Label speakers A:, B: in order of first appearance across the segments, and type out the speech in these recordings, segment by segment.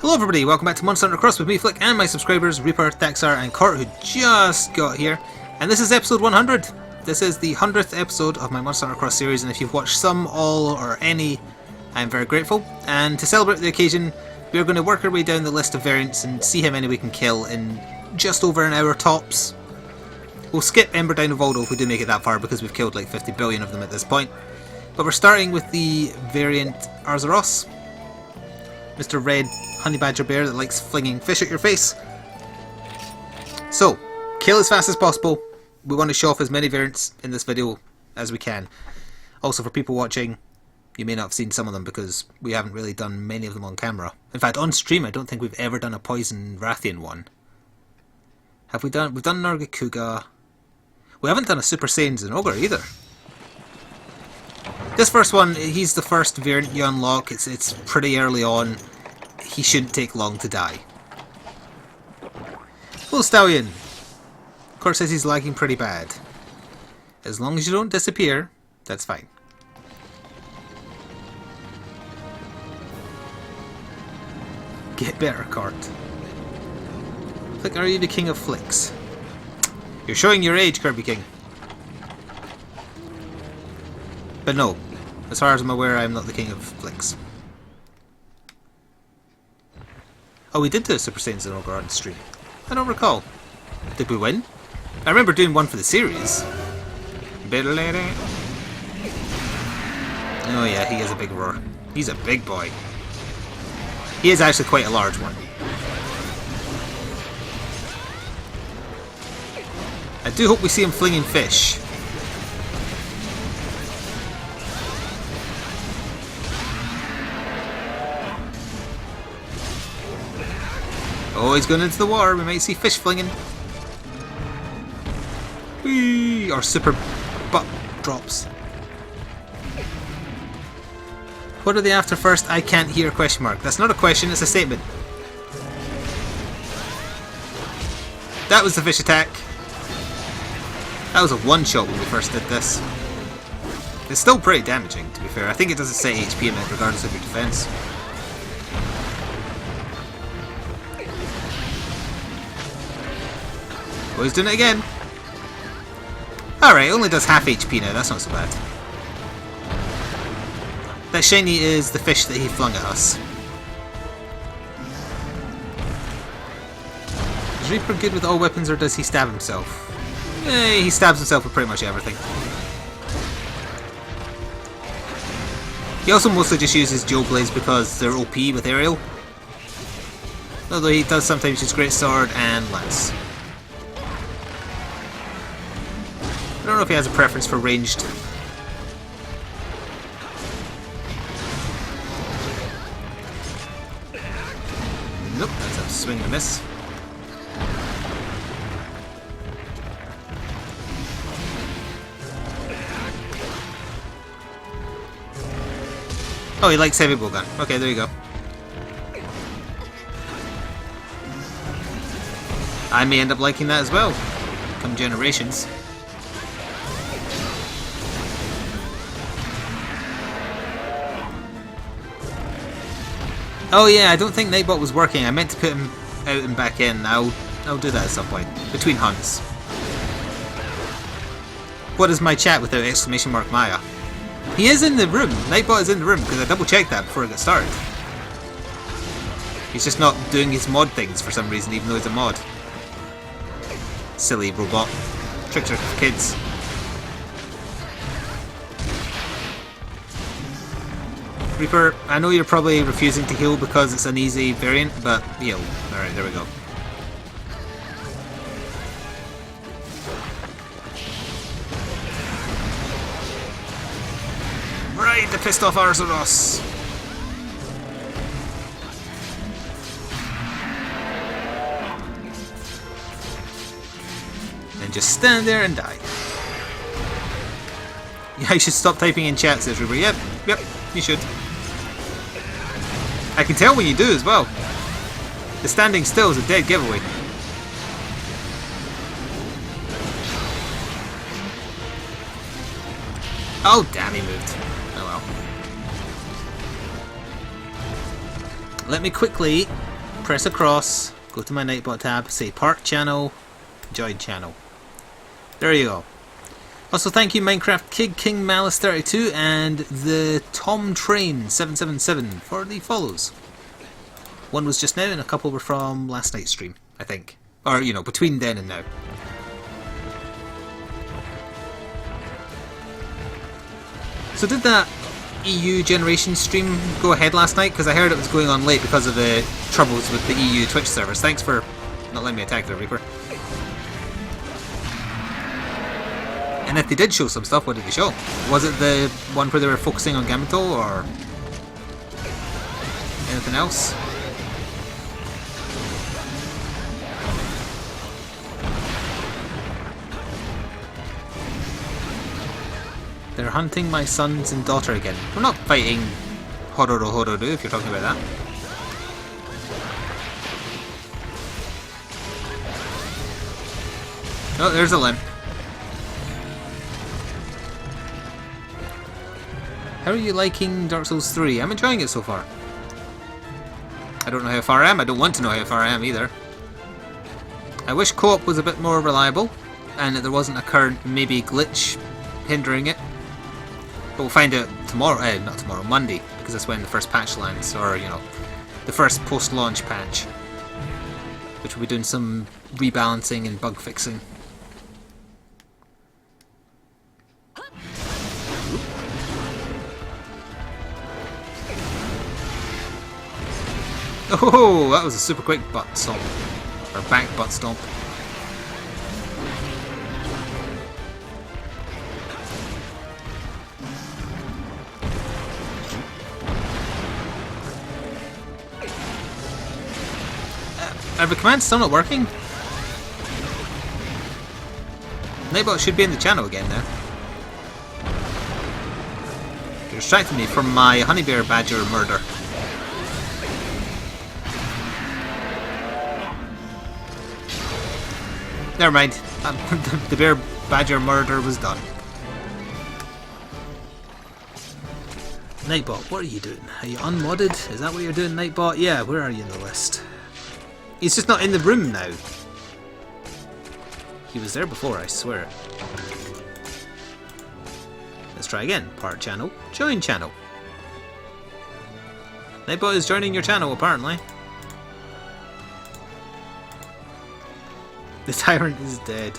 A: Hello everybody, welcome back to Monster Hunter Cross with me, Flick, and my subscribers, Reaper, Daxar, and Court, who just got here. And this is episode 100. This is the 100th episode of my Monster Hunter Cross series, and if you've watched some, all, or any, I'm very grateful. And to celebrate the occasion, we are going to work our way down the list of variants and see how many we can kill in just over an hour tops. We'll skip Ember Dino Voldo if we do make it that far, because we've killed like 50 billion of them at this point. But we're starting with the variant Arzuros, Mr. Red Honey Badger Bear that likes flinging fish at your face. So, kill as fast as possible. We want to show off as many variants in this video as we can. Also, for people watching, you may not have seen some of them because we haven't really done many of them on camera. In fact, on stream, I don't think we've ever done a Poison Rathian one. Have we done? We've done Nargacuga. We haven't done a Super Saiyan Zinogre either. This first one, he's the first variant you unlock. It's pretty early on. He shouldn't take long to die. Full Stallion. Court says he's lagging pretty bad. As long as you don't disappear, that's fine. Get better, Court. Flick, are you the king of flicks? You're showing your age, Kirby King. But no, as far as I'm aware, I'm not the king of flicks. Oh, we did do a Super Saiyan Zinogre on stream. I don't recall. Did we win? I remember doing one for the series. Oh yeah, he has a big roar. He's a big boy. He is actually quite a large one. I do hope we see him flinging fish. Oh, he's going into the water. We might see fish flinging. Whee! Or super butt drops. What are they after first? I can't hear, question mark. That's not a question, it's a statement. That was the fish attack. That was a one-shot when we first did this. It's still pretty damaging, to be fair. I think it doesn't say HP in it, regardless of your defense. Oh, he's doing it again. Alright, only does half HP now, that's not so bad. That shiny is the fish that he flung at us. Is Reaper good with all weapons or does he stab himself? He stabs himself with pretty much everything. He also mostly just uses Geo Blades because they're OP with aerial. Although he does sometimes use Great Sword and Lance. I don't know if he has a preference for ranged. Nope, that's a swing and a miss. Oh, he likes heavy bowgun. Okay, there you go. I may end up liking that as well. Come generations. Oh yeah, I don't think Nightbot was working. I meant to put him out and back in. I'll do that at some point. Between hunts. What is my chat without exclamation mark Maya? He is in the room. Nightbot is in the room because I double checked that before I got started. He's just not doing his mod things for some reason, even though he's a mod. Silly robot. Tricks are for kids. Reaper, I know you're probably refusing to heal because it's an easy variant, but heal. Alright, there we go. Right, the pissed off Arzuros. And just stand there and die. Yeah, I should stop typing in chat, says Reaper. Yep, you should. I can tell when you do as well. The standing still is a dead giveaway. Oh damn, he moved. Oh well. Let me quickly press across, go to my Nightbot tab, say Part Channel, Join Channel. There you go. Also thank you Minecraft Kid King Malice 32 and the Tom Train 777 for the follows. One was just now and a couple were from last night's stream, I think. Or, you know, between then and now. So did that EU Generation stream go ahead last night? Because I heard it was going on late because of the troubles with the EU Twitch servers. Thanks for not letting me attack the Reaper. And if they did show some stuff, what did they show? Was it the one where they were focusing on Gamato or anything else? They're hunting my sons and daughter again. We're not fighting Hororo Hororu if you're talking about that. Oh, there's a limb. How are you liking Dark Souls 3? I'm enjoying it so far. I don't know how far I am. I don't want to know how far I am either. I wish co-op was a bit more reliable and that there wasn't a current maybe glitch hindering it. But we'll find out tomorrow, not tomorrow, Monday, because that's when the first patch lands, or, you know, the first post-launch patch. Which will be doing some rebalancing and bug fixing. Oh, that was a super quick butt stomp. Or back butt stomp. Are the commands still not working? Nightbot should be in the channel again now. You're distracting me from my honeybear badger murder. Never mind. The bear badger murder was done. Nightbot, what are you doing? Are you unmodded? Is that what you're doing, Nightbot? Yeah, where are you in the list? He's just not in the room now. He was there before, I swear. Let's try again. Part channel, join channel. Nightbot is joining your channel, apparently. The tyrant is dead.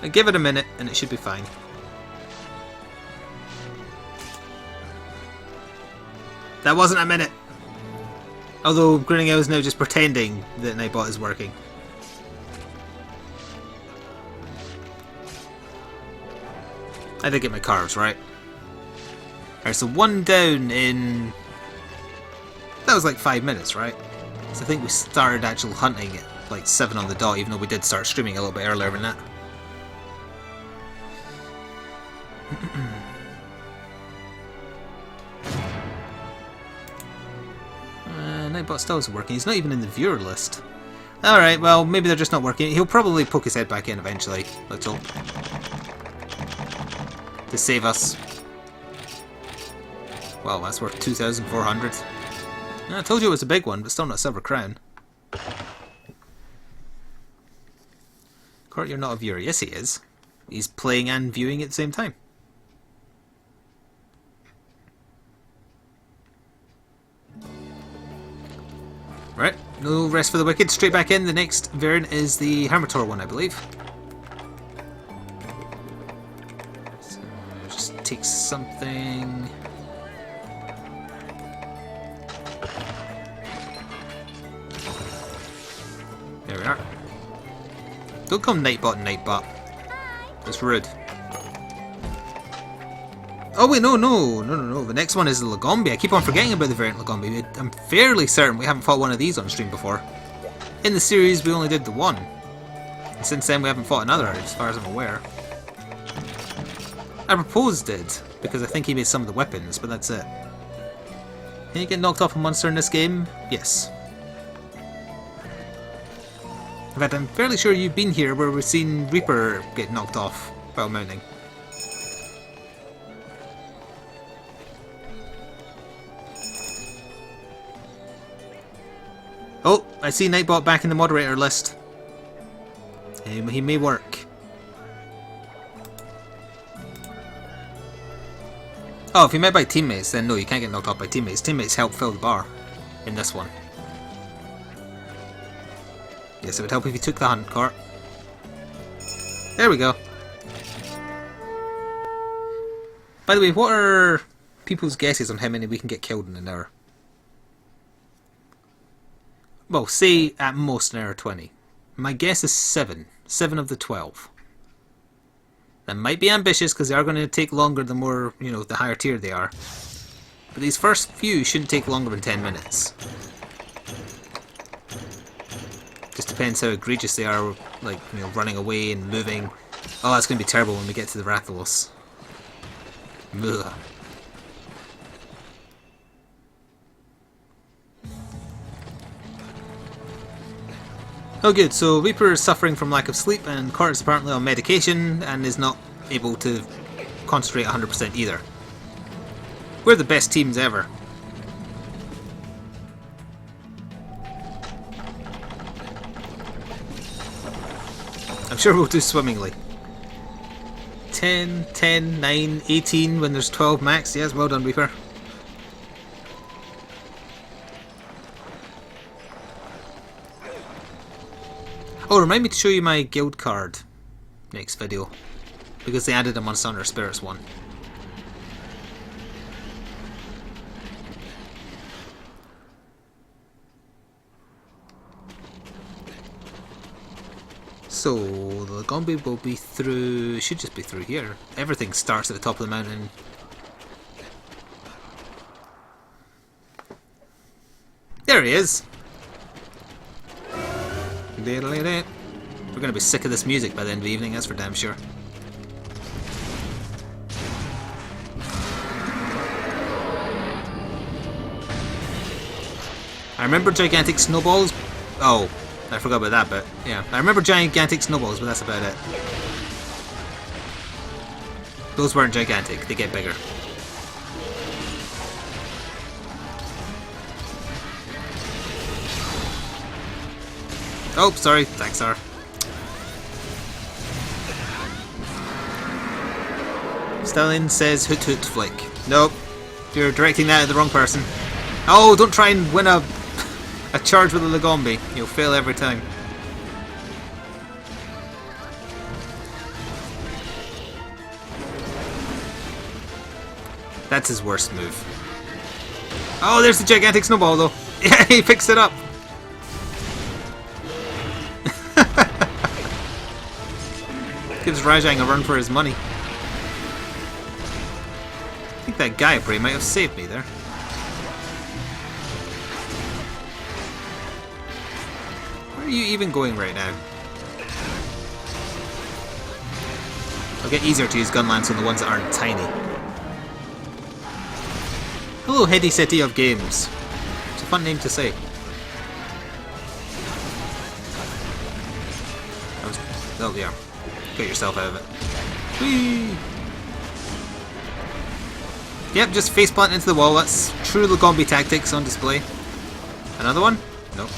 A: I give it a minute and it should be fine. That wasn't a minute! Although Grinning Owl is now just pretending that Nightbot is working. I did get my carves right. Alright, so one down in... That was like 5 minutes, right? So I think we started actual hunting at like 7 on the dot, even though we did start streaming a little bit earlier than that. Nightbot still isn't working. He's not even in the viewer list. Alright, well, maybe they're just not working. He'll probably poke his head back in eventually. Let's hope. To save us. Well, that's worth 2,400. I told you it was a big one, but still not a silver crown. Court, you're not a viewer. Yes, he is. He's playing and viewing at the same time. Right, no rest for the wicked. Straight back in. The next variant is the Hammertor one, I believe. So, just take something... There we are. Don't call Nightbot Nightbot. That's rude. Oh wait, no. The next one is the Lagombi. I keep on forgetting about the variant Lagombi. I'm fairly certain we haven't fought one of these on stream before. In the series, we only did the one. And since then, we haven't fought another, as far as I'm aware. I proposed did, because I think he made some of the weapons, but that's it. Can you get knocked off a monster in this game? Yes. In fact, I'm fairly sure you've been here where we've seen Reaper get knocked off while mounting. Oh, I see Nightbot back in the moderator list. He may work. Oh, if you're met by teammates, then no, you can't get knocked off by teammates. Teammates help fill the bar in this one. Yes, it would help if you took the hunt cart. There we go. By the way, what are people's guesses on how many we can get killed in an hour? Well, say at most an hour 20. My guess is 7. 7 of the 12. That might be ambitious because they are going to take longer the more, you know, the higher tier they are. But these first few shouldn't take longer than 10 minutes. Just depends how egregious they are, like, you know, running away and moving. Oh, that's going to be terrible when we get to the Rathalos. Ugh. Oh good, so Reaper is suffering from lack of sleep and Cort is apparently on medication and is not able to concentrate 100% either. We're the best teams ever. I'm sure we'll do swimmingly. 10, 10, 9, 18 when there's 12 max. Yes, well done Reaper. Oh, remind me to show you my guild card next video, because they added a Monster Hunter Spirits one. So, the Lagombi will be through, should just be through here. Everything starts at the top of the mountain. There he is! We're going to be sick of this music by the end of the evening, that's for damn sure. I remember gigantic snowballs. Oh, I forgot about that bit. Yeah, I remember gigantic snowballs, but that's about it. Those weren't gigantic, they get bigger. Oh, sorry, Daxar. Stallion says hoot hoot flick. Nope, you're directing that at the wrong person. Oh, don't try and win a charge with a Lagombi. You'll fail every time. That's his worst move. Oh, there's the gigantic snowball though. Yeah, he picks it up. Gives Rajang a run for his money. I think that Gayatri might have saved me there. Where are you even going right now? It'll get easier to use Gunlance on the ones that aren't tiny. Hello, Heady City of Games. It's a fun name to say. Oh yeah. Get yourself out of it. Whee! Yep, just faceplant into the wall. That's true Lagombi tactics on display. Another one? Nope.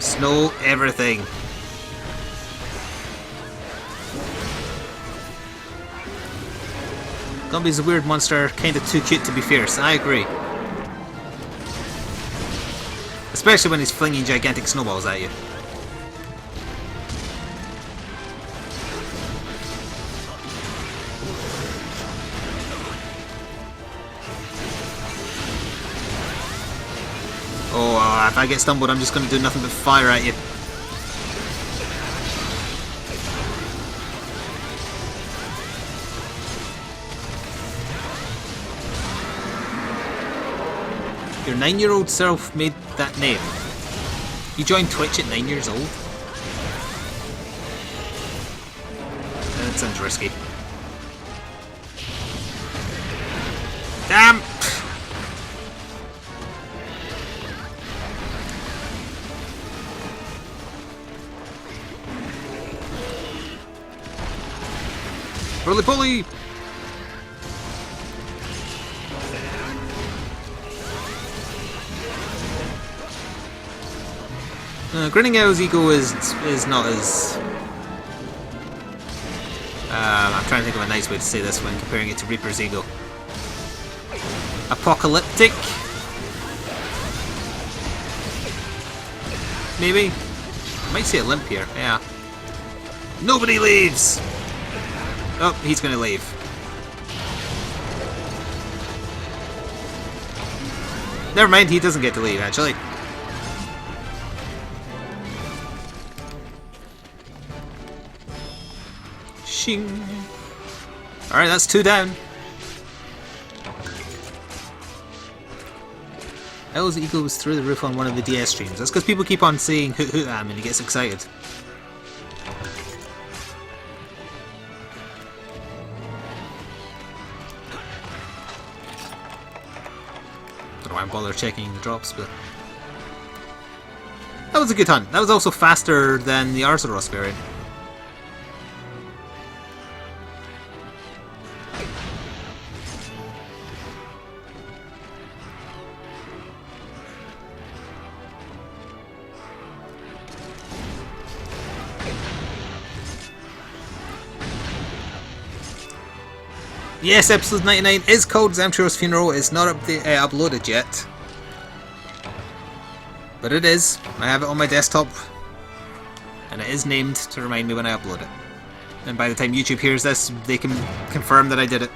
A: Snow everything. Lagombi's a weird monster, kinda too cute to be fierce. I agree. Especially when he's flinging gigantic snowballs at you. Oh, if I get stumbled, I'm just going to do nothing but fire at you. Your 9-year-old self made that name. You joined Twitch at 9 years old? That sounds risky. Damn! Roly-poly! Grinning Owl's ego is not as... I'm trying to think of a nice way to say this when comparing it to Reaper's ego. Apocalyptic? Maybe? I might say a limp here, yeah. Nobody leaves! Oh, he's gonna leave. Never mind, he doesn't get to leave, actually. Shing. Alright, that's 2 down. Owl's ego was through the roof on one of the DS streams. That's because people keep on saying hoot hoot at him and he gets excited. Don't know why I'm bother checking the drops, but... That was a good hunt. That was also faster than the Arzuros variant. Yes, episode 99 is called Zamtro's Funeral. It's not uploaded yet. But it is. I have it on my desktop. And it is named to remind me when I upload it. And by the time YouTube hears this, they can confirm that I did it.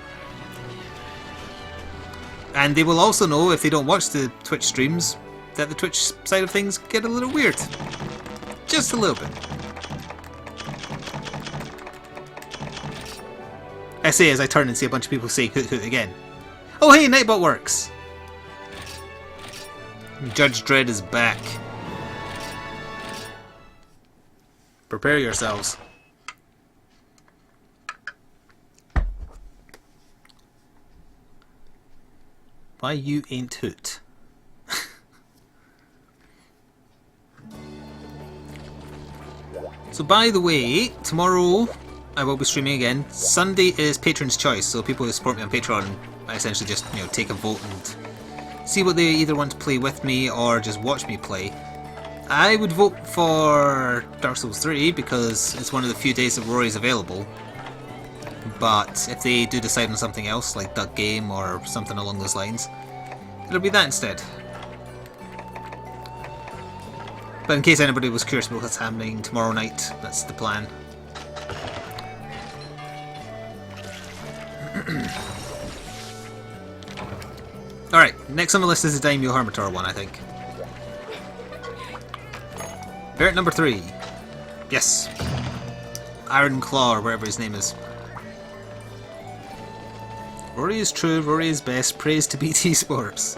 A: And they will also know, if they don't watch the Twitch streams, that the Twitch side of things get a little weird. Just a little bit. I say as I turn and see a bunch of people say hoot hoot again. Oh hey, Nightbot works! Judge Dredd is back. Prepare yourselves. Why you ain't hoot? So by the way, tomorrow I will be streaming again. Sunday is Patron's Choice, so people who support me on Patreon, I essentially just, take a vote and see what they either want to play with me or just watch me play. I would vote for Dark Souls 3 because it's one of the few days that Rory's available. But if they do decide on something else, like Duck Game or something along those lines, it'll be that instead. But in case anybody was curious about what's happening tomorrow night, that's the plan. Alright, next on the list is the Daimyo Hermitor one, I think. Barrett number 3. Yes. Iron Claw, or whatever his name is. Rory is true, Rory is best, praise to BT Sports.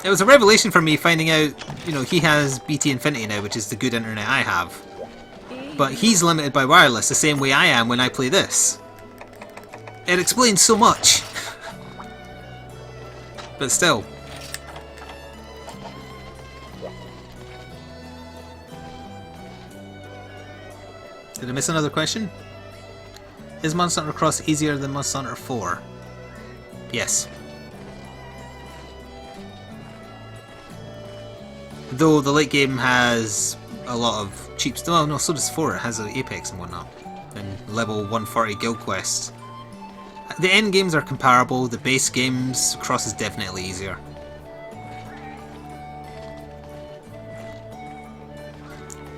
A: It was a revelation for me finding out, he has BT Infinity now, which is the good internet I have. But he's limited by wireless the same way I am when I play this. It explains so much. But still. Did I miss another question? Is Monster Hunter Cross easier than Monster Hunter 4? Yes. Though the late game has a lot of cheap stuff. Oh no, so does 4. It has Apex and whatnot. And level 140 guild quests. The end games are comparable, the base games, Cross is definitely easier.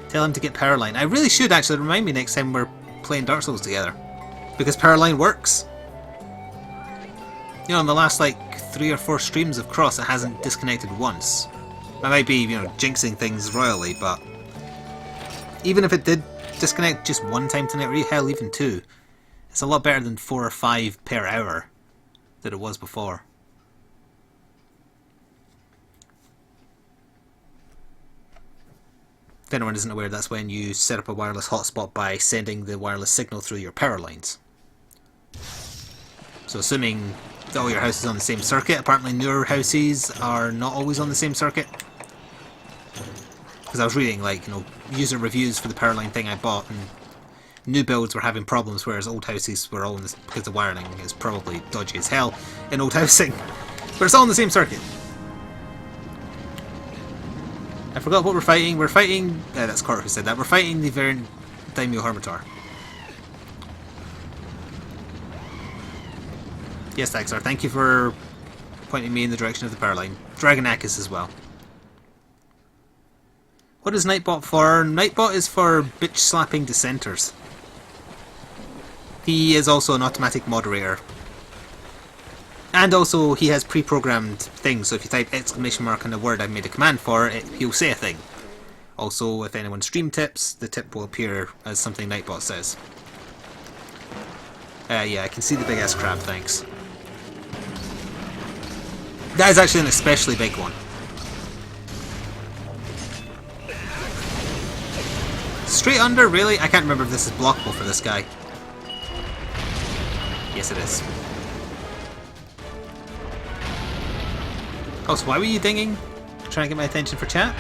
A: Tell him to get Powerline. I really should actually, remind me next time we're playing Dark Souls together. Because Powerline works. In the last 3 or 4 streams of Cross it hasn't disconnected once. I might be, jinxing things royally, but even if it did disconnect just one time tonight, or hell, even 2, it's a lot better than 4 or 5 per hour that it was before. If anyone isn't aware, that's when you set up a wireless hotspot by sending the wireless signal through your power lines. So assuming that all your houses are on the same circuit, apparently newer houses are not always on the same circuit. Because I was reading, user reviews for the Powerline thing I bought, and new builds were having problems, whereas old houses were all in this, because the wiring is probably dodgy as hell in old housing. But it's all on the same circuit. I forgot what we're fighting. We're fighting... that's Kurt who said that. We're fighting the Variant Daimyo Hermitor. Yes, Daxar, thank you for pointing me in the direction of the power line. Dragonakis as well. What is Nightbot for? Nightbot is for bitch-slapping dissenters. He is also an automatic moderator. And also, he has pre-programmed things, so if you type exclamation mark on a word I've made a command for, he'll say a thing. Also, if anyone stream tips, the tip will appear as something Nightbot says. Yeah, I can see the big ass crab, thanks. That is actually an especially big one. Straight under, really? I can't remember if this is blockable for this guy. Yes, it is. Oh, so why were you dinging? Trying to get my attention for chat?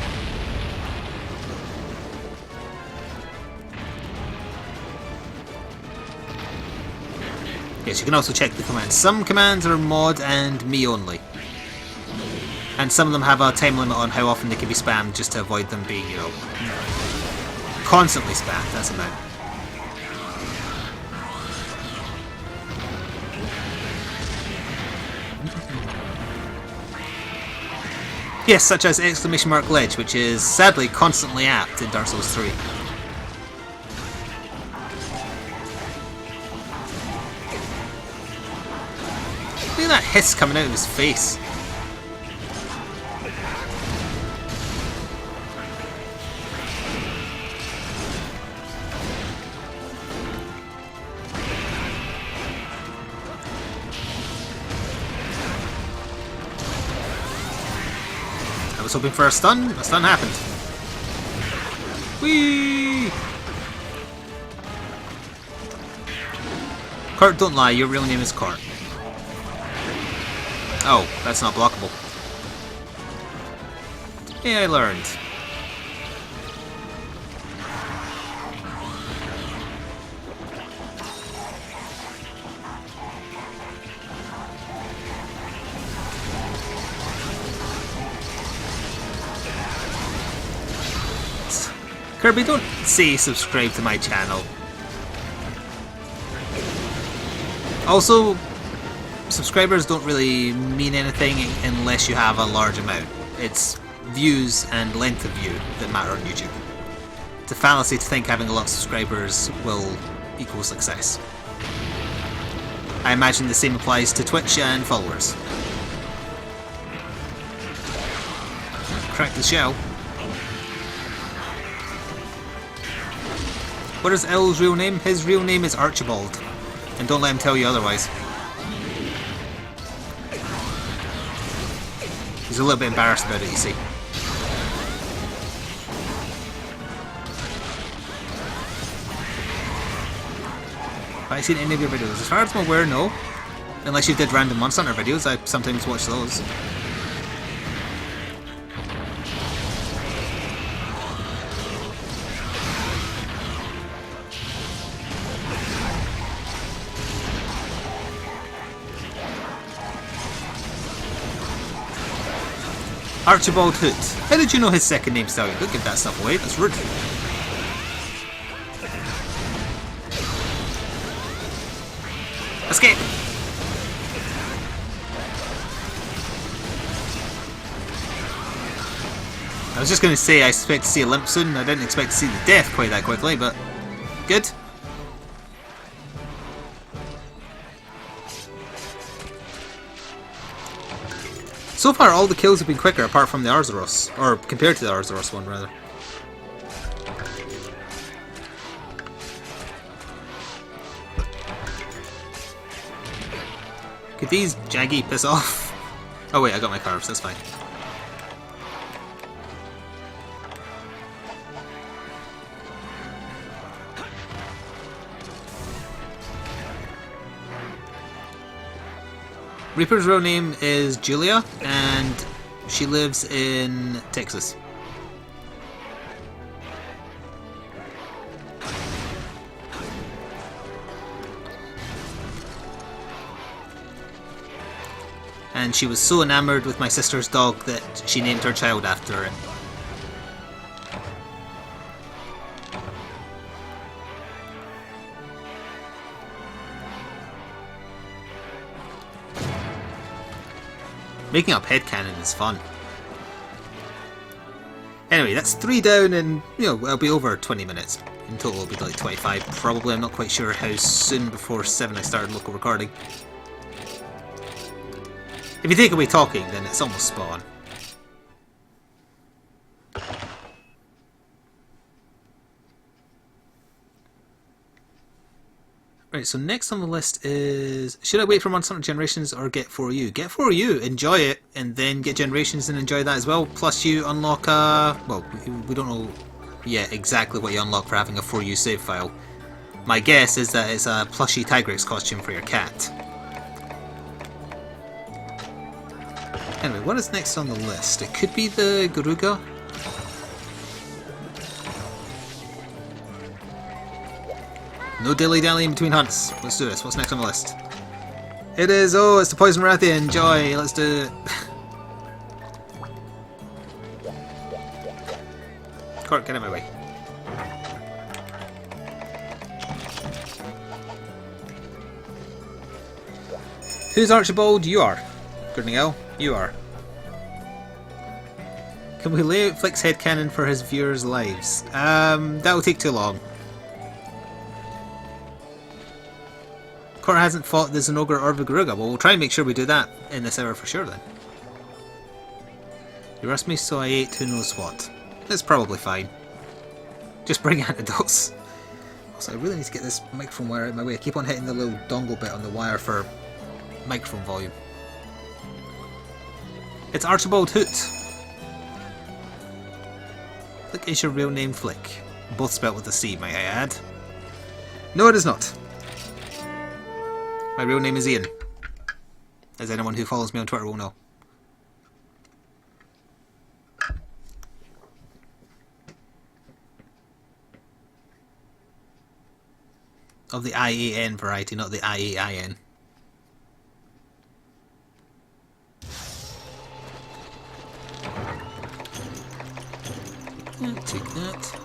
A: Yes, you can also check the commands. Some commands are mod and me only. And some of them have a time limit on how often they can be spammed just to avoid them being, you know, constantly spammed. That's about it. Yes, such as exclamation mark ledge, which is sadly constantly apt in Dark Souls 3. Look at that hiss coming out of his face. I was hoping for a stun. A stun happened. Whee! Kurt, don't lie. Your real name is Kurt. Oh, that's not blockable. Yeah, I learned. Kirby, don't say subscribe to my channel. Also, subscribers don't really mean anything unless you have a large amount. It's views and length of view that matter on YouTube. It's a fallacy to think having a lot of subscribers will equal success. I imagine the same applies to Twitch and followers. Crack the shell. What is L's real name? His real name is Archibald. And don't let him tell you otherwise. He's a little bit embarrassed about it, you see. Have I seen any of your videos? As far as I'm aware, no. Unless you did random Monster Hunter videos, I sometimes watch those. Archibald Hoot. How did you know his second name, Stallion? Don't give that stuff away, that's rude. Escape! I was just going to say I expect to see a limp soon. I didn't expect to see the death quite that quickly, but good. So far, all the kills have been quicker, apart from the Arzuros. Or, compared to the Arzuros one, rather. Could these Jaggy piss off? Oh wait, I got my carves, that's fine. Reaper's real name is Julia, and she lives in Texas. And she was so enamored with my sister's dog that she named her child after it. Making up headcanon is fun. Anyway, that's 3 down and, it'll be over 20 minutes. In total it'll be like 25 probably. I'm not quite sure how soon before 7 I started local recording. If you take away talking, then it's almost spot on. Right, so next on the list is... Should I wait for Monster Hunter Generations or get 4U? Get 4U, enjoy it, and then get Generations and enjoy that as well. Plus you unlock a... Well, we don't know yet exactly what you unlock for having a 4U save file. My guess is that it's a plushy Tigrex costume for your cat. Anyway, what is next on the list? It could be the Garuga. No dilly-dallying between hunts. Let's do this. What's next on the list? It is... Oh, it's the Poison Rathian. Enjoy. Let's do it. Court, get out of my way. Who's Archibald? You are. Gurnigel, you are. Can we lay out Flick's headcanon for his viewers' lives? That will take too long. Court hasn't fought the Zinogre or the Garuga. Well, we'll try and make sure we do that in this hour for sure then. You asked me, so I ate who knows what. It's probably fine. Just bring antidotes. Also, I really need to get this microphone wire out of my way. I keep on hitting the little dongle bit on the wire for microphone volume. It's Archibald Hoot. Flick is your real name, Flick. Both spelled with a C, might I add. No, it is not. My real name is Ian, as anyone who follows me on Twitter will know. Of the IAN variety, not the IAIN. Take that.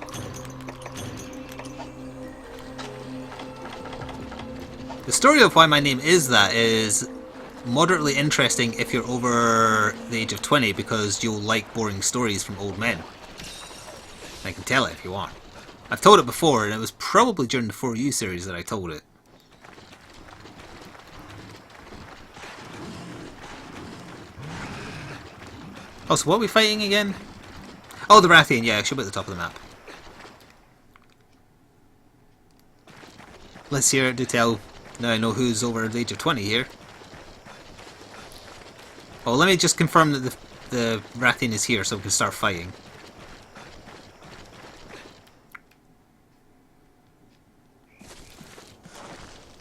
A: The story of why my name is that is moderately interesting if you're over the age of 20 because you'll like boring stories from old men. I can tell it if you want. I've told it before and it was probably during the 4U series that I told it. Oh, so what are we fighting again? Oh, the Rathian, yeah, it should be at the top of the map. Let's hear it, do tell. Now I know who's over the age of 20 here. Well, let me just confirm that the Rathian is here so we can start fighting.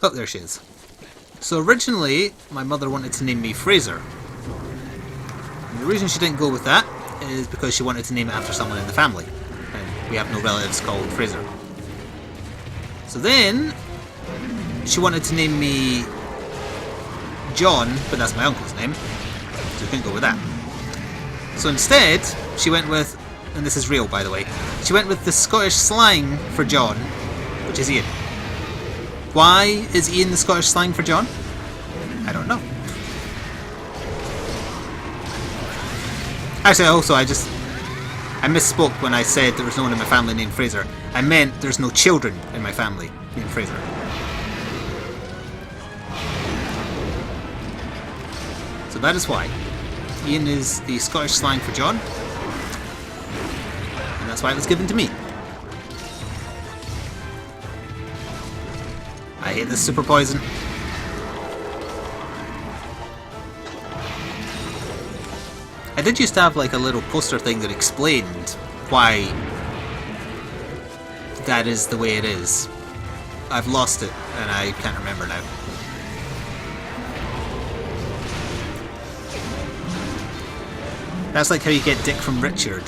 A: Oh, there she is. So originally, my mother wanted to name me Fraser. And the reason she didn't go with that is because she wanted to name it after someone in the family. And we have no relatives called Fraser. So then... she wanted to name me John, but that's my uncle's name, so we couldn't go with that. So instead, she went with, and this is real by the way, she went with the Scottish slang for John, which is Ian. Why is Ian the Scottish slang for John? I don't know. Actually, also, I misspoke when I said there was no one in my family named Fraser. I meant there's no children in my family named Fraser. So that is why. Ian is the Scottish slang for John. And that's why it was given to me. I hate this super poison. I did used to have like a little poster thing that explained why that is the way it is. I've lost it and I can't remember now. That's like how you get Dick from Richard.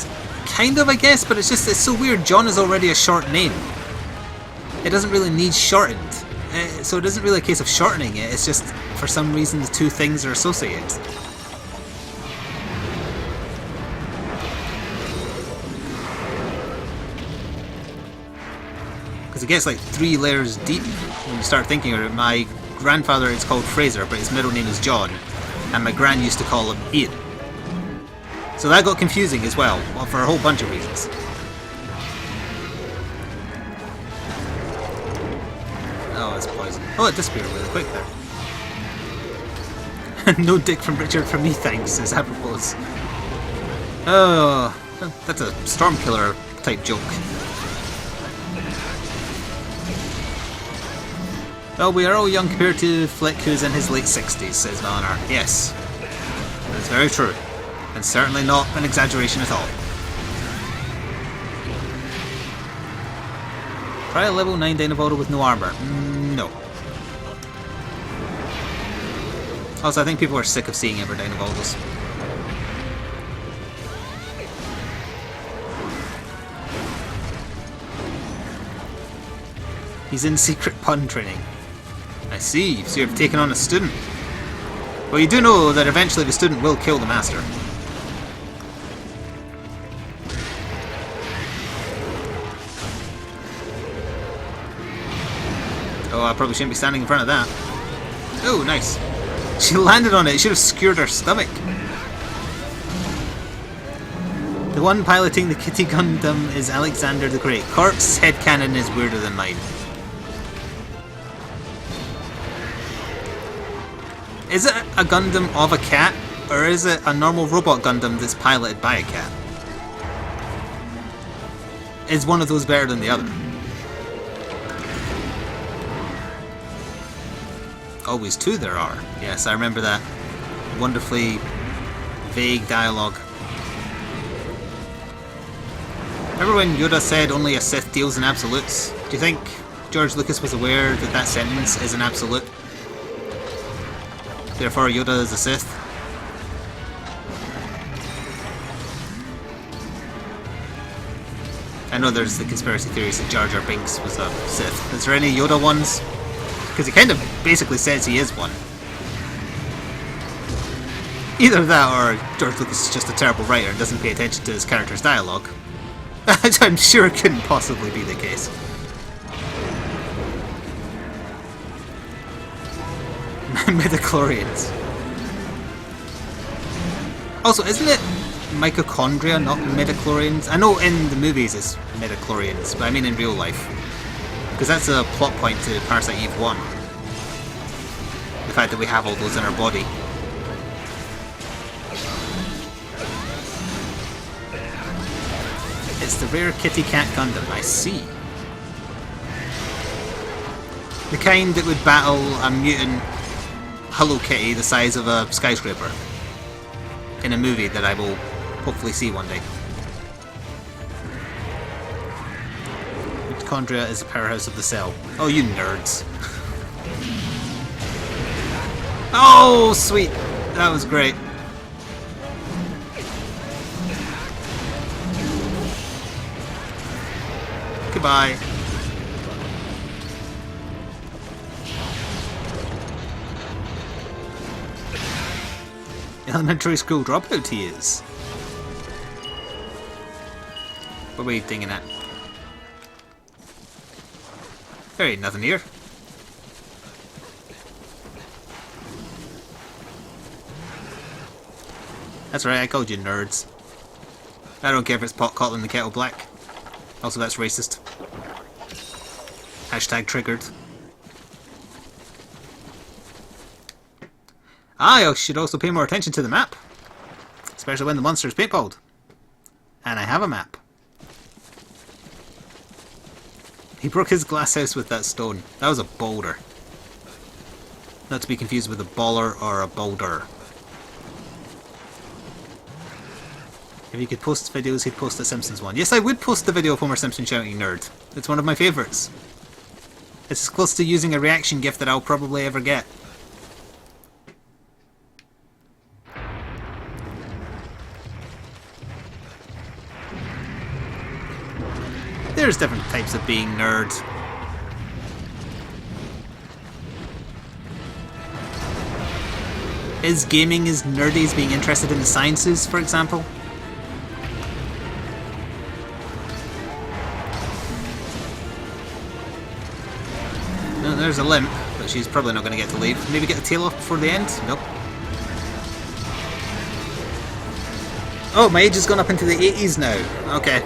A: Kind of, I guess, but it's so weird. John is already a short name. It doesn't really need shortened. So it isn't really a case of shortening it, it's just, for some reason, the two things are associated. Because it gets like 3 layers deep when you start thinking of it. My grandfather is called Fraser, but his middle name is John. and my gran used to call him Ian. So that got confusing as well for a whole bunch of reasons. Oh, it's poison. Oh, it disappeared really quick there. No dick from Richard for me, thanks, says Apropos. Oh, that's a Stormkiller type joke. Well, we are all young compared to Flick, who's in his late 60s, says Valinor. Yes, that's very true, and certainly not an exaggeration at all. Try a level 9 Dynavolt with no armor. No. Also, I think people are sick of seeing Ember Dynavolts. He's in secret pun training. I see, so you've taken on a student. Well, you do know that eventually the student will kill the master. Oh, I probably shouldn't be standing in front of that. Oh, nice. She landed on it. It should have skewered her stomach. The one piloting the Kitty Gundam is Alexander the Great. Corp's headcanon is weirder than mine. Is it a Gundam of a cat, or is it a normal robot Gundam that's piloted by a cat? Is one of those better than the other? Always two there are. Yes, I remember that wonderfully vague dialogue. Remember when Yoda said only a Sith deals in absolutes? Do you think George Lucas was aware that that sentence is an absolute? Therefore Yoda is a Sith? I know there's the conspiracy theories that Jar Jar Binks was a Sith. Is there any Yoda ones? Because he kind of basically says he is one. Either that or George Lucas is just a terrible writer and doesn't pay attention to his character's dialogue. I'm sure it couldn't possibly be the case. Midichlorians. Also, isn't it mitochondria, not midichlorians? I know in the movies it's midichlorians, but I mean in real life. Because that's a plot point to Parasite Eve 1. The fact that we have all those in our body. It's the rare kitty cat Gundam, I see. The kind that would battle a mutant Hello Kitty the size of a skyscraper. In a movie that I will hopefully see one day. Mitochondria is the powerhouse of the cell. Oh, you nerds. Oh, sweet! That was great. Goodbye. Elementary school dropout he is. What were you thinking at? There ain't nothing here. That's right, I called you nerds. I don't care if it's pot calling the kettle black. Also, that's racist. Hashtag triggered. I should also pay more attention to the map. Especially when the monster is paintballed. And I have a map. He broke his glass house with that stone. That was a boulder. Not to be confused with a baller or a boulder. If he could post videos, he'd post a Simpsons one. Yes, I would post the video of Homer Simpson shouting nerd. It's one of my favourites. It's as close to using a reaction GIF that I'll probably ever get. There's different types of being nerds. Is gaming as nerdy as being interested in the sciences, for example? No, there's a limp, but she's probably not going to get to leave. Maybe get the tail off before the end? Nope. Oh, my age has gone up into the 80s now. Okay.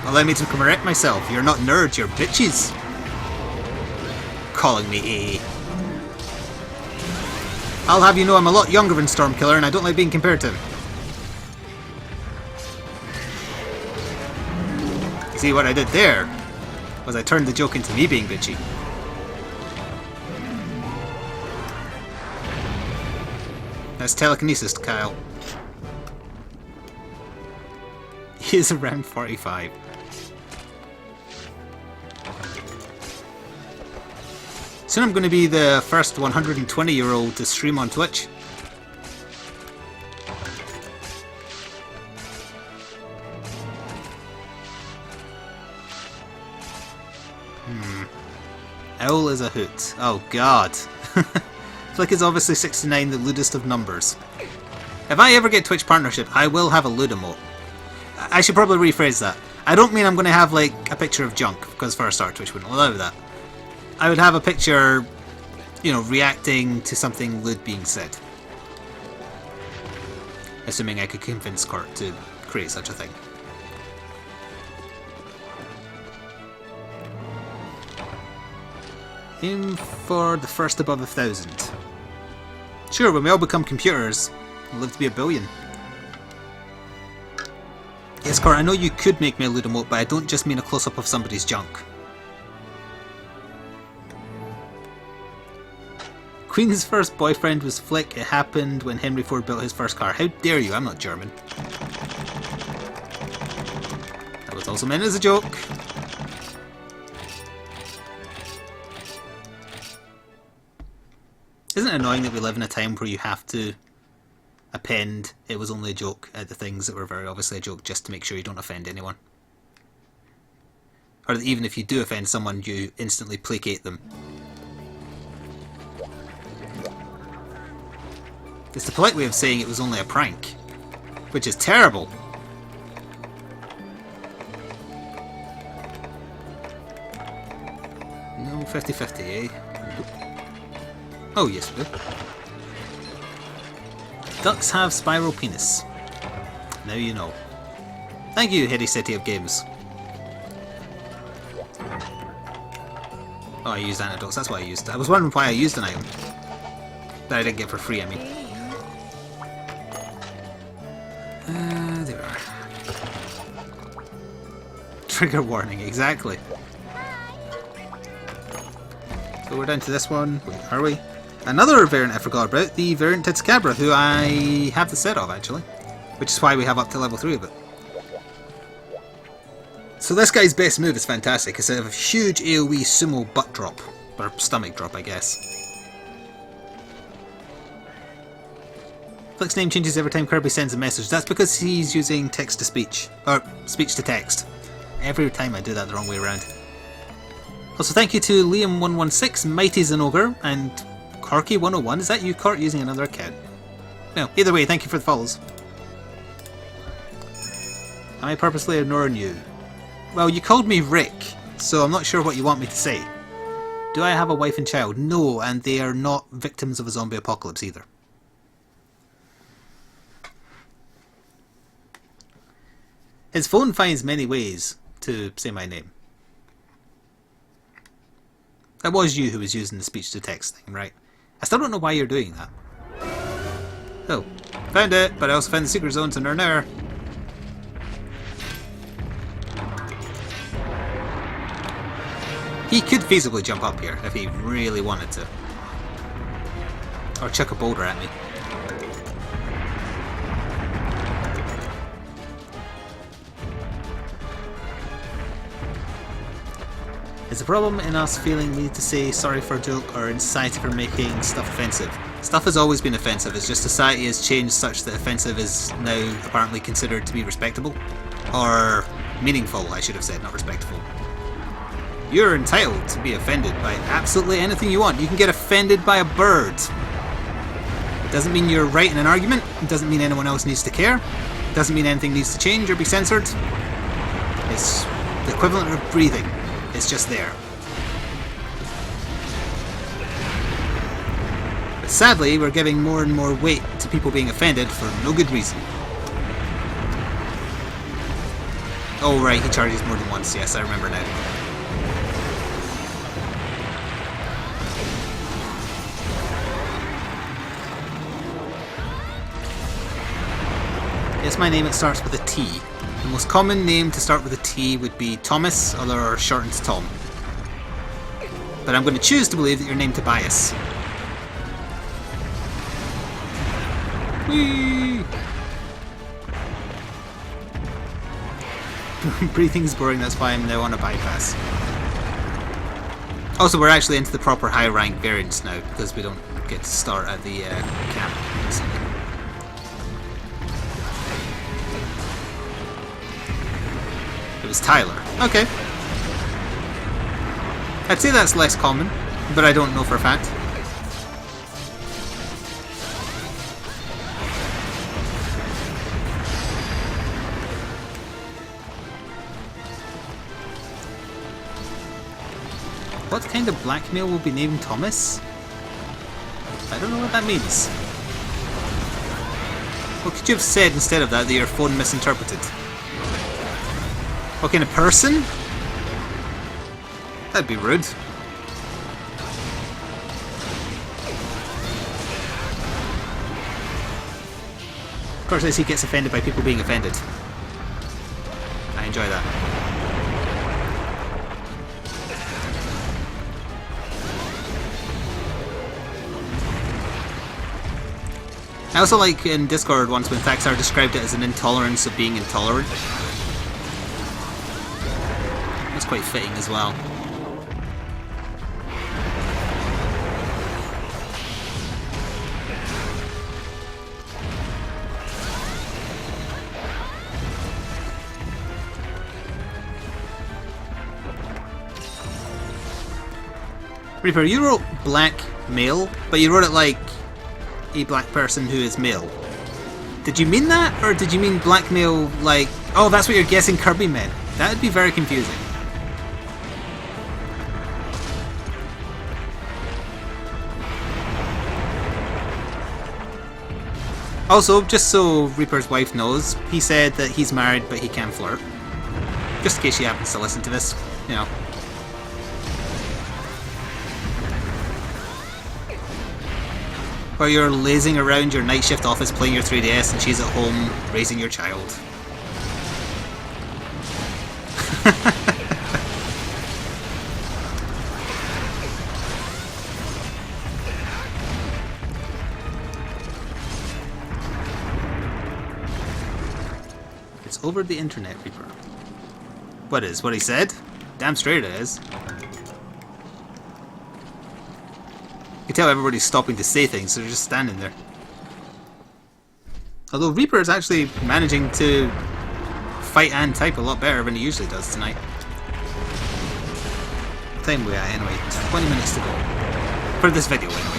A: Allow me to correct myself. You're not nerds, you're bitches. Calling me 80. I'll have you know I'm a lot younger than Stormkiller and I don't like being compared to him. See, what I did there was I turned the joke into me being bitchy. That's telekinesis, Kyle. He is around 45. Soon I'm going to be the first 120-year-old to stream on Twitch. Owl is a hoot. Oh god. Flick is obviously 69, the lewdest of numbers. If I ever get Twitch partnership, I will have a lewd emote. I should probably rephrase that. I don't mean I'm going to have like a picture of junk, because for a start Twitch wouldn't allow that. I would have a picture, you know, reacting to something lewd being said. Assuming I could convince Kurt to create such a thing. Aim for the first above 1,000. Sure, when we all become computers, we'll live to be 1 billion. Yes, Kurt, I know you could make me a lewd emote, but I don't just mean a close-up of somebody's junk. Queen's first boyfriend was Flick. It happened when Henry Ford built his first car. How dare you? I'm not German. That was also meant as a joke. Isn't it annoying that we live in a time where you have to append "it was only a joke" at the things that were very obviously a joke just to make sure you don't offend anyone? Or that even if you do offend someone, you instantly placate them. It's the polite way of saying it was only a prank, which is terrible. No 50-50, eh? Oh, yes, we do. Ducks have spiral penis. Now you know. Thank you, Hedy City of Games. Oh, I used antidotes, that's why I used it. I was wondering why I used an item. That I didn't get for free, I mean. There we are. Trigger warning, exactly. So we're down to this one. Wait, are we? Another variant I forgot about, the variant Titscabra, who I have the set of actually, which is why we have up to level 3 of it. So this guy's best move is fantastic. It's a huge AoE sumo butt drop, or stomach drop I guess. Flick's name changes every time Kirby sends a message. That's because he's using text to speech, or speech to text. Every time I do that the wrong way around. Also thank you to Liam116, Mighty Zenogre, and Corky101. Is that you, Cort, using another account? No, either way, thank you for the follows. Am I purposely ignoring you? Well, you called me Rick, so I'm not sure what you want me to say. Do I have a wife and child? No, and they are not victims of a zombie apocalypse either. His phone finds many ways to say my name. That was you who was using the speech-to-text thing, right? I still don't know why you're doing that. Oh, found it, but I also found the secret zones and they're there. He could feasibly jump up here if he really wanted to. Or chuck a boulder at me. Is the problem in us feeling need to say sorry for a joke or in society for making stuff offensive? Stuff has always been offensive, it's just society has changed such that offensive is now apparently considered to be respectable. Or meaningful, I should have said, not respectful. You're entitled to be offended by absolutely anything you want. You can get offended by a bird. It doesn't mean you're right in an argument, it doesn't mean anyone else needs to care, it doesn't mean anything needs to change or be censored. It's the equivalent of breathing. It's just there. sadly, we're giving more and more weight to people being offended for no good reason. Oh right, he charges more than once, yes, I remember now. Yes, my name, it starts with a T. The most common name to start with a T would be Thomas, or shortened to Tom. But I'm going to choose to believe that you're named Tobias. Whee! Breathing's boring, that's why I'm now on a bypass. Also, we're actually into the proper high rank variants now, because we don't get to start at the camp. It was Tyler. Okay. I'd say that's less common, but I don't know for a fact. What kind of blackmail will be named Thomas? I don't know what that means. What could you have said instead of that your phone misinterpreted? What kind of person? That'd be rude. Of course, as he gets offended by people being offended. I enjoy that. I also like in Discord once when Thaxar described it as an intolerance of being intolerant. That's quite fitting as well. Reaper, you wrote black male, but you wrote it like a black person who is male. Did you mean that, or did you mean blackmail like... Oh, that's what you're guessing Kirby meant. That would be very confusing. Also, just so Reaper's wife knows, he said that he's married but he can flirt. Just in case she happens to listen to this, you know. Or you're lazing around your night shift office playing your 3DS and she's at home raising your child. It's over the internet, Reaper. What is? What he said? Damn straight it is. You can tell everybody's stopping to say things, so they're just standing there. Although Reaper is actually managing to fight and type a lot better than he usually does tonight. What time are we at anyway? 20 minutes to go. For this video anyway.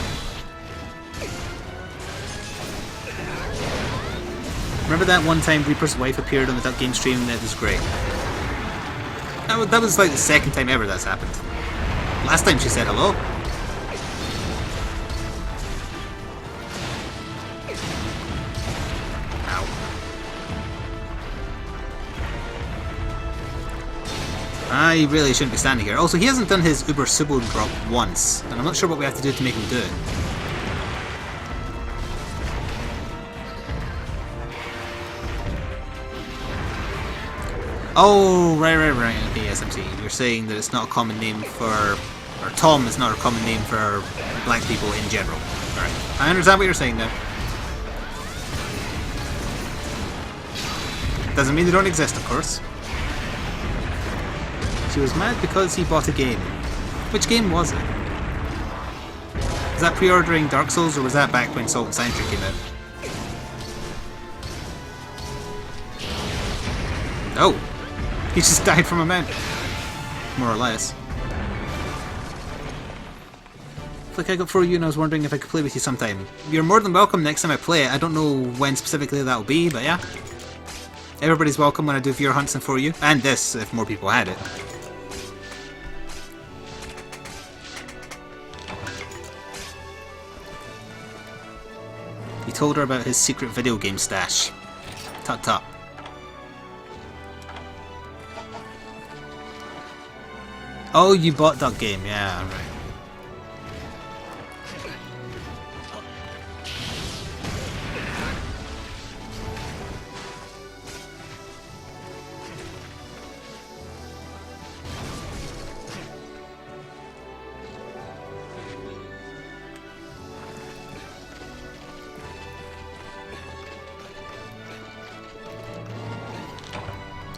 A: Remember that one time Reaper's wife appeared on the Duck Game stream and it was great? That was like the second time ever that's happened. Last time she said hello. I really shouldn't be standing here. Also, he hasn't done his Uber Subo drop once, and I'm not sure what we have to do to make him do it. Oh, right. Okay, yes, I'm seeing. You're saying that it's not a common name for... Or Tom is not a common name for black people in general. Alright, I understand what you're saying now. Doesn't mean they don't exist, of course. She was mad because he bought a game. Which game was it? Was that pre-ordering Dark Souls, or was that back when Salt and Sanctuary came out? Oh! He just died from a mount. More or less. Flick, I got for you and I was wondering if I could play with you sometime. You're more than welcome next time I play it. I don't know when specifically that'll be, but yeah. Everybody's welcome when I do VR hunts and for you. And this, if more people had it. He told her about his secret video game stash. Tut tut. Oh, you bought that game, yeah, right.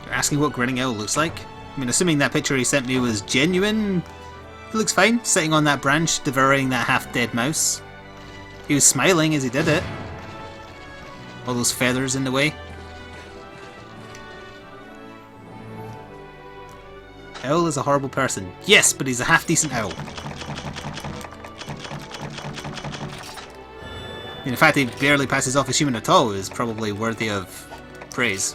A: You're asking what Grinning Owl looks like? I mean, assuming that picture he sent me was genuine, it looks fine, sitting on that branch, devouring that half-dead mouse. He was smiling as he did it. All those feathers in the way. Owl is a horrible person. Yes, but he's a half-decent owl. I mean, the fact that he barely passes off as human at all is probably worthy of praise.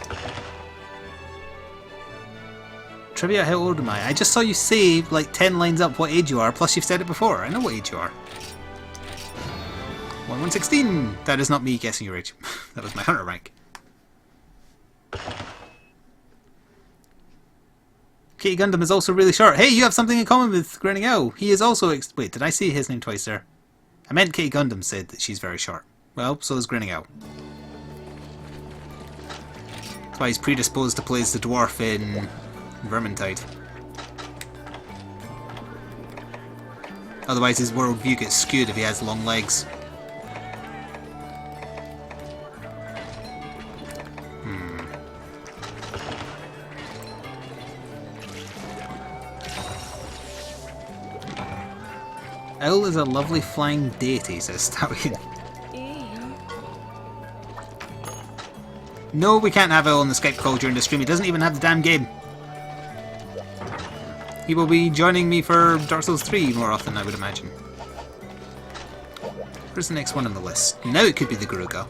A: Trivia, how old am I? I just saw you say, like, 10 lines up what age you are, plus you've said it before. I know what age you are. 1116! That is not me guessing your age. That was my hunter rank. Katie Gundam is also really short. Hey, you have something in common with Grinning Owl. He is also... Wait, did I say his name twice there? I meant Katie Gundam said that she's very short. Well, so is Grinning Owl. That's why he's predisposed to play as the dwarf in Vermintide. Otherwise his worldview gets skewed if he has long legs. Owl is a lovely flying deity, says Stallion. No, we can't have Owl on the Skype call during the stream. He doesn't even have the damn game. He will be joining me for Dark Souls 3 more often, I would imagine. Where's the next one on the list? Now it could be the Garuga.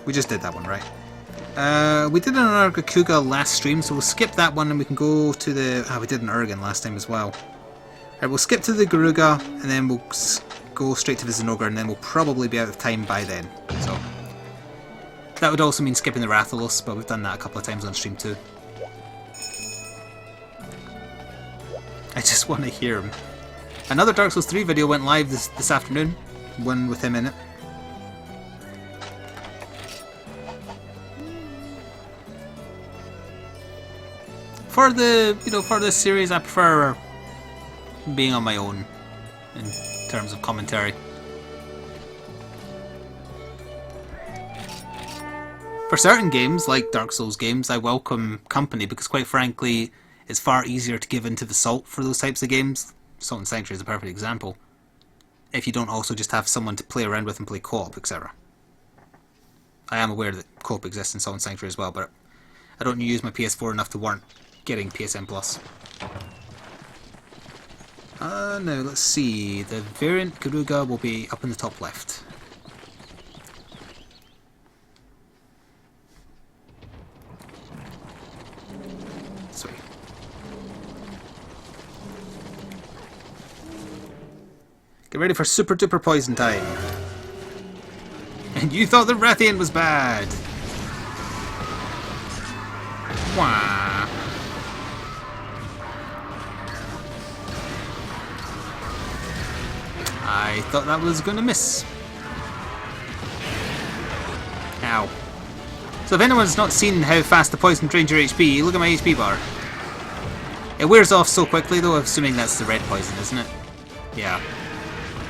A: We just did that one, right? We did an Urgakuga last stream, so we'll skip that one and we can go to the... Ah, we did an Urgan last time as well. Alright, we'll skip to the Garuga and then we'll go straight to the Zenogre and then we'll probably be out of time by then. So that would also mean skipping the Rathalos, but we've done that a couple of times on stream too. I just want to hear him. Another Dark Souls 3 video went live this afternoon, one with him in it. For the, for this series, I prefer being on my own in terms of commentary. For certain games, like Dark Souls games, I welcome company because, quite frankly, it's far easier to give into the salt for those types of games. Salt and Sanctuary is a perfect example. If you don't also just have someone to play around with and play co-op, etc. I am aware that co-op exists in Salt and Sanctuary as well, but I don't use my PS4 enough to warrant getting PSN Plus. Now let's see. The variant Garuga will be up in the top left. Sweet. Get ready for super duper poison time. And you thought the Rathian was bad. Wah. I thought that was going to miss. Ow. So if anyone's not seen how fast the poison drains your HP, look at my HP bar. It wears off so quickly though, assuming that's the red poison, isn't it? Yeah.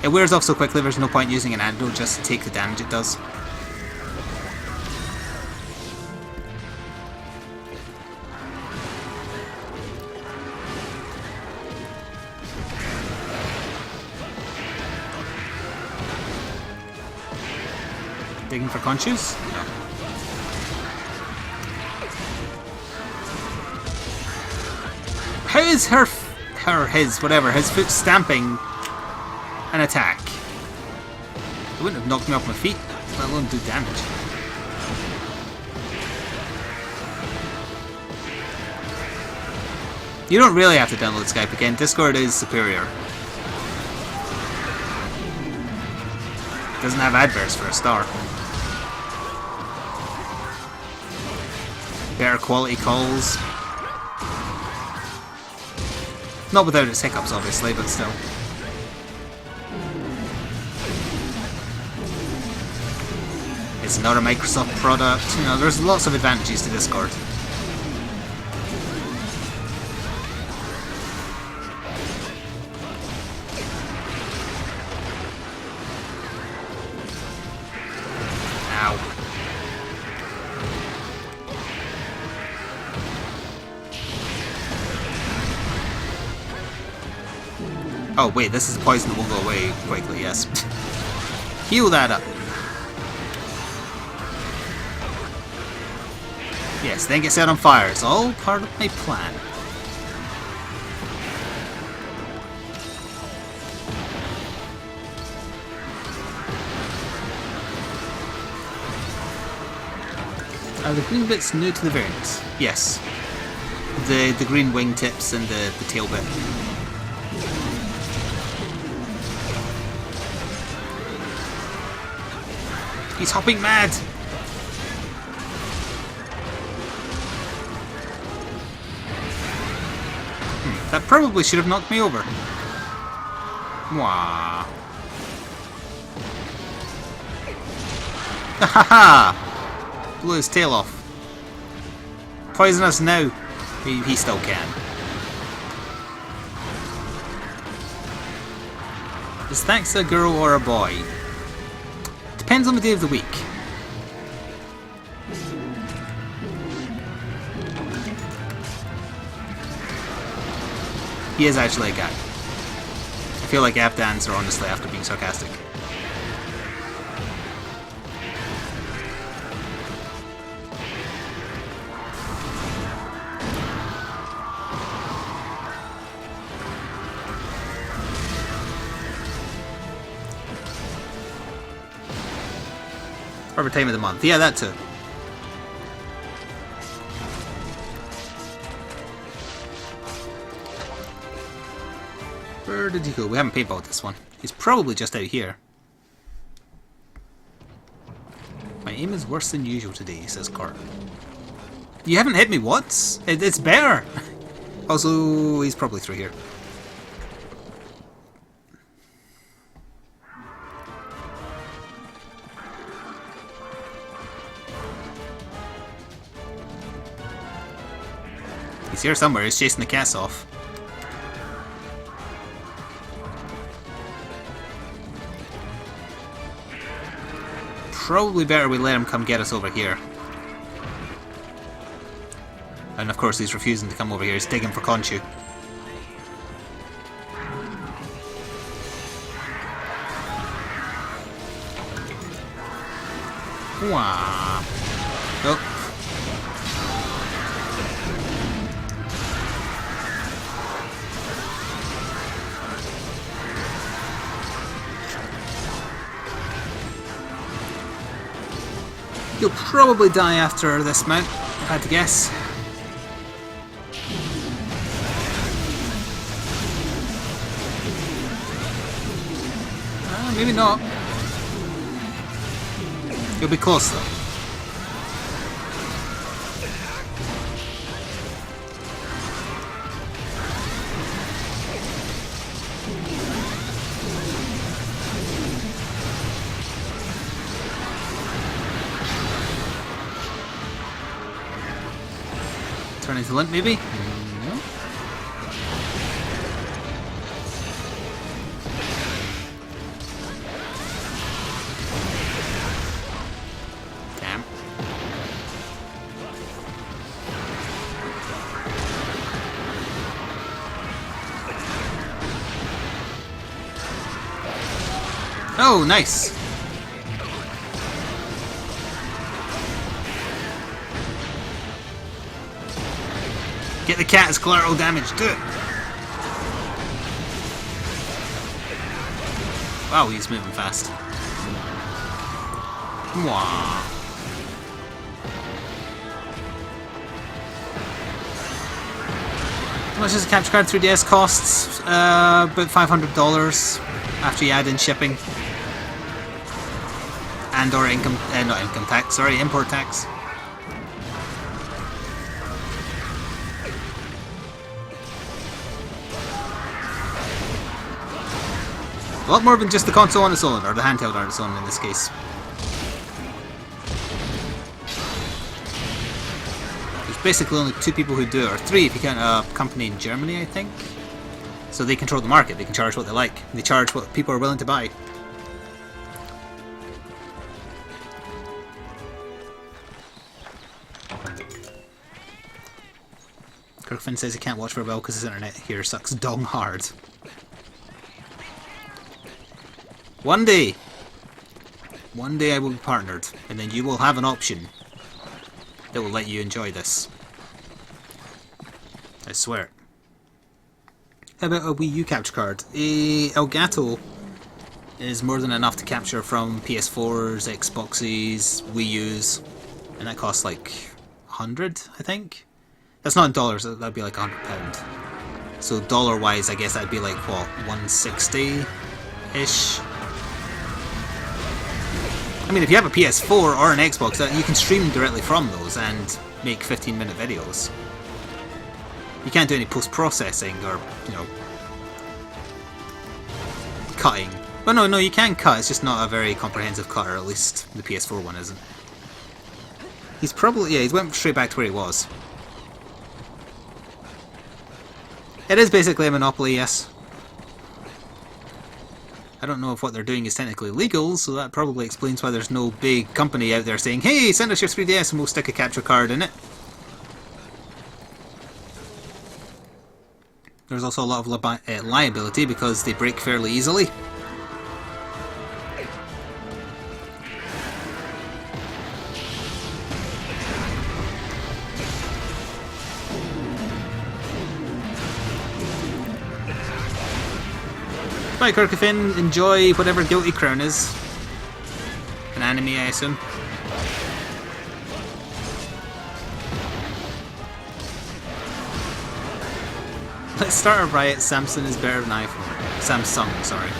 A: It wears off so quickly there's no point using an antidote just to take the damage it does. Digging for conchus? No. How is his foot stamping an attack? It wouldn't have knocked me off my feet, let alone do damage. You don't really have to download Skype again, Discord is superior. Doesn't have adverts for a star. Better quality calls. Not without its hiccups, obviously, but still. It's not a Microsoft product. You know, there's lots of advantages to Discord. Ow. Oh wait, this is poison that won't go away quickly, yes. Heal that up. Yes, then get set on fire. It's all part of my plan. Are the green bits new to the variant? Yes. The green wingtips and the tail bit. He's hopping mad! That probably should have knocked me over. Wah. Ha! Blew his tail off. Poison us now. He still can. Is Thax a girl or a boy? Depends on the day of the week. He is actually a guy. I feel like Abdans are honestly after being sarcastic. Favorite time of the month. Yeah, that too. Where did he go? We haven't paintballed this one. He's probably just out here. My aim is worse than usual today, says Cort. You haven't hit me once? It's better! Also, he's probably through here. He's here somewhere, he's chasing the cats off. Probably better we let him come get us over here. And of course he's refusing to come over here, he's digging for Khonshu. Wah. Oh. You'll probably die after this mount, if I had to guess. Maybe not. You'll be close though. Turn into limp, maybe? No. Damn. Oh, nice. Get the cat as collateral damage, do it! Wow, he's moving fast. Mwah. How much does a capture card 3DS costs? About $500 after you add in shipping. and or income, not income tax, sorry, import tax. A lot more than just the console on its own, or the handheld on its own in this case. There's basically only 2 people who do it, or 3 if you count a company in Germany, I think. So they control the market, they can charge what they like. They charge what people are willing to buy. Kirkfin says he can't watch very well because his internet here sucks dong hard. One day I will be partnered, and then you will have an option that will let you enjoy this. I swear. How about a Wii U capture card? A Elgato is more than enough to capture from PS4s, Xboxes, Wii U's, and that costs like 100, I think? That's not in dollars, that'd be like £100. So dollar wise, I guess that'd be like, what, 160-ish? I mean, if you have a PS4 or an Xbox, you can stream directly from those and make 15-minute videos. You can't do any post-processing or, you know, cutting. Well, no, you can cut, it's just not a very comprehensive cut, or at least the PS4 one isn't. He's probably, yeah, he's went straight back to where he was. It is basically a monopoly, yes. I don't know if what they're doing is technically legal, so that probably explains why there's no big company out there saying, hey, send us your 3DS and we'll stick a capture card in it. There's also a lot of liability because they break fairly easily. Bye, Kirkifin. Enjoy whatever Guilty Crown is. An anime, I assume. Let's start a riot. Samsung is better than iPhone. Samsung, sorry.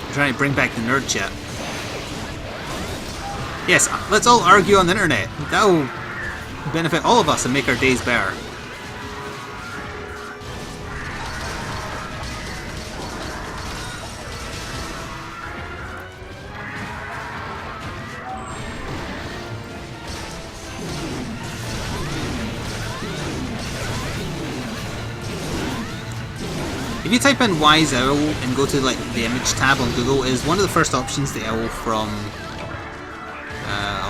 A: I'm trying to bring back the nerd chat. Yes, let's all argue on the internet. That'll benefit all of us and make our days better. If you type in Wise Owl and go to like the image tab on Google, is one of the first options the owl from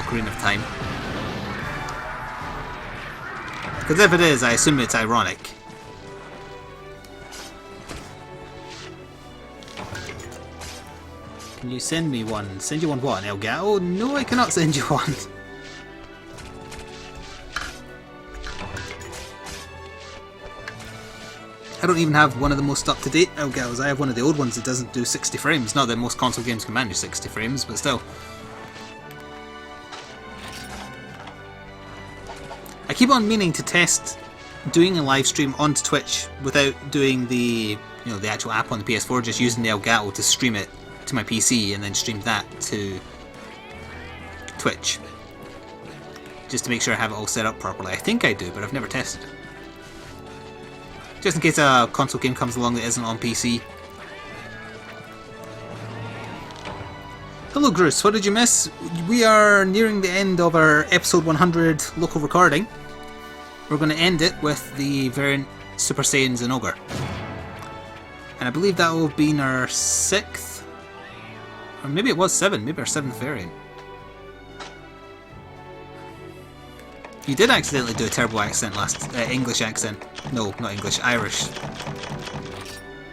A: Ocarina of Time? Because if it is, I assume it's ironic. Can you send me one? Send you one what? An Elgato? No, I cannot send you one. I don't even have one of the most up-to-date Elgatos. I have one of the old ones that doesn't do 60 frames. Not that most console games can manage 60 frames, but still. I keep on meaning to test doing a live stream onto Twitch without doing the, you know, the actual app on the PS4, just using the Elgato to stream it to my PC and then stream that to Twitch. Just to make sure I have it all set up properly. I think I do, but I've never tested it. Just in case a console game comes along that isn't on PC. Hello Bruce, what did you miss? We are nearing the end of our episode 100 local recording. We're going to end it with the variant Super Saiyan Zinogre. And I believe that will have been our 6th, or maybe it was 7, maybe our 7th variant. You did accidentally do a terrible accent last... English accent. No, not English, Irish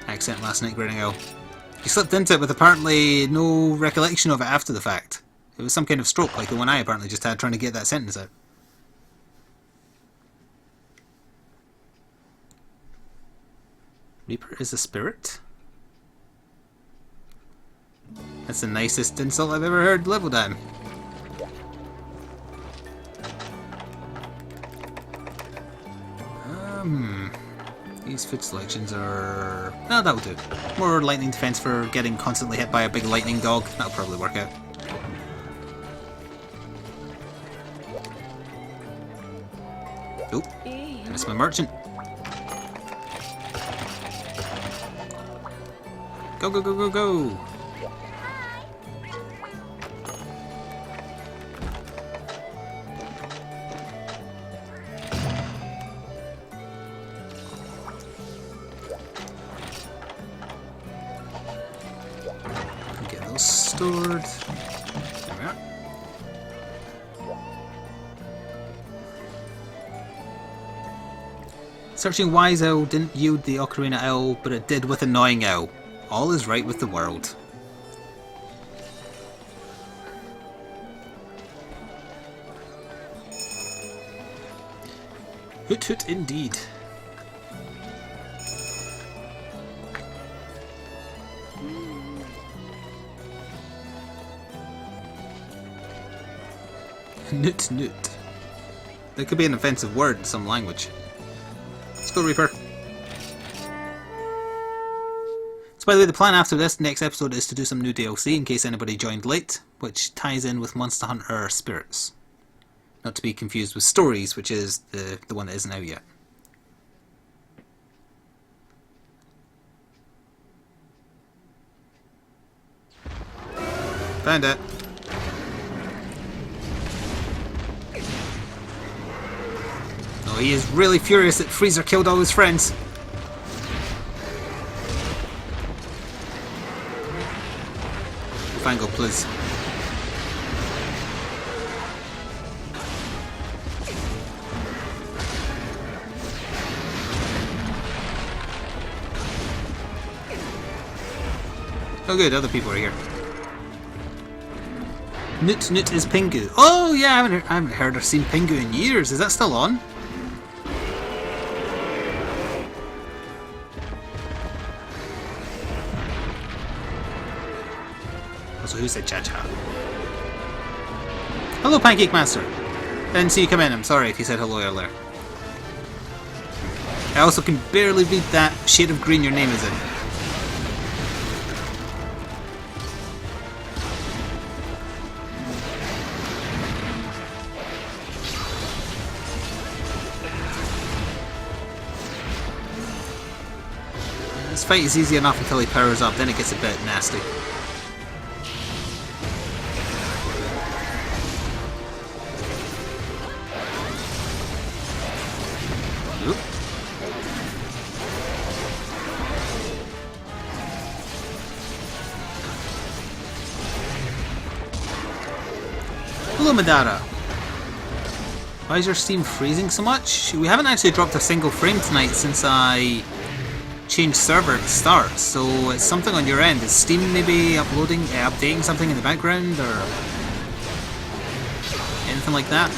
A: accent last night, Grinning Owl. You slipped into it with apparently no recollection of it after the fact. It was some kind of stroke, like the one I apparently just had trying to get that sentence out. Reaper is a spirit? That's the nicest insult I've ever heard leveled at him. These food selections are... No, that'll do. More lightning defense for getting constantly hit by a big lightning dog. That'll probably work out. Oh, I missed my merchant. Go, go, go, go, go! Get those stored. There we are. Searching Wise Owl didn't yield the Ocarina Owl, but it did with Annoying Owl. All is right with the world. Hoot hoot indeed. Newt newt. That could be an offensive word in some language. Let's go, Reaper. So by the way, the plan after this next episode is to do some new DLC in case anybody joined late, which ties in with Monster Hunter Spirits. Not to be confused with Stories, which is the one that isn't out yet. Found it. Oh, he is really furious that Freezer killed all his friends. Fango, please. Oh good, other people are here. Newt Newt is Pingu. Oh yeah, I haven't heard or seen Pingu in years. Is that still on? Also, who said cha-cha? Hello, Pancake Master. Didn't see you come in. I'm sorry if you said hello earlier. I also can barely read that shade of green your name is in. This fight is easy enough until he powers up, then it gets a bit nasty. Oop. Hello, Madara. Why is your Steam freezing so much? We haven't actually dropped a single frame tonight since I changed server at the start, so it's something on your end. Is Steam maybe updating something in the background, or anything like that?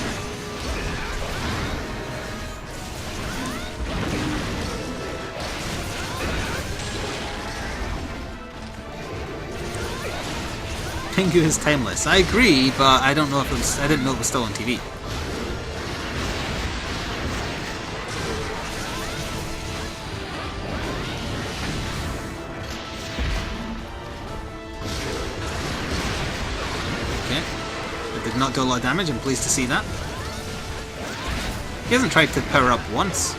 A: Pingu is timeless. I agree, but I don't know if it was. I didn't know it was still on TV. Did not do a lot of damage, I'm pleased to see that. He hasn't tried to power up once.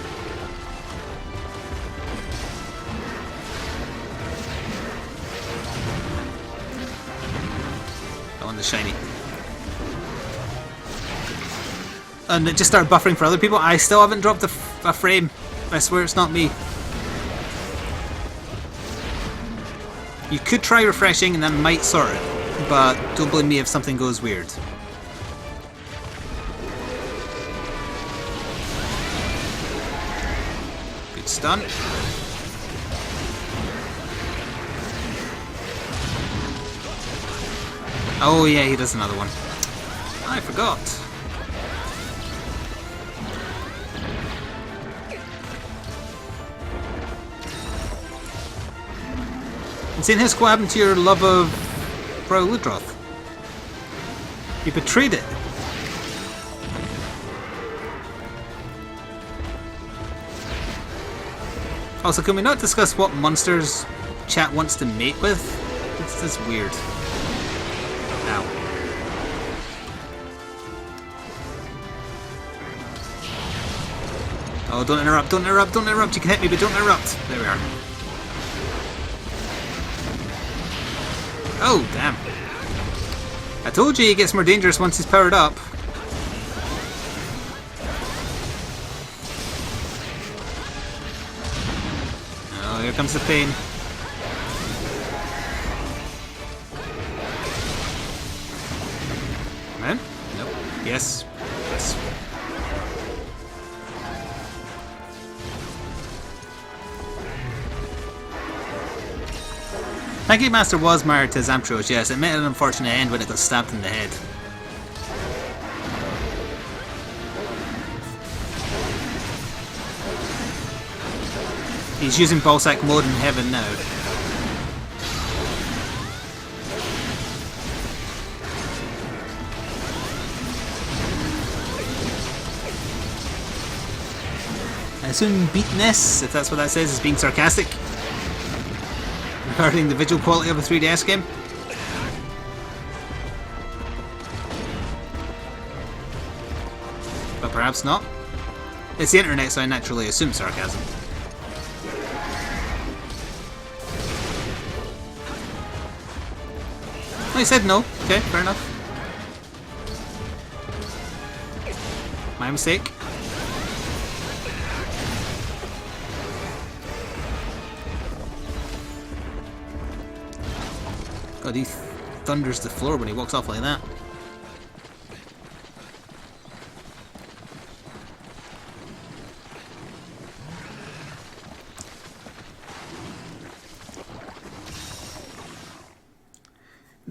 A: I want the shiny. And it just started buffering for other people. I still haven't dropped a frame. I swear it's not me. You could try refreshing and that might sort it, but don't blame me if something goes weird. Good stun. Oh yeah, he does another one. I forgot. And seeing this, what happened to your love of Bro Ludroth? You betrayed it. Also, can we not discuss what monsters chat wants to mate with? It's just weird. Ow. Oh, don't interrupt, don't interrupt, don't interrupt. You can hit me, but don't interrupt. There we are. Oh, damn. I told you he gets more dangerous once he's powered up. Oh, here comes the pain. Come in? Nope. Yes. Yes. Pancake Master was married to Zamtros, yes. It met an unfortunate end when it got stabbed in the head. He's using Ballsack mode in heaven now. I assume beatness, if that's what that says, is being sarcastic regarding the visual quality of a 3DS game. But perhaps not. It's the internet, so I naturally assume sarcasm. Oh, he said no. Okay, fair enough. My mistake. God, he thunders the floor when he walks off like that.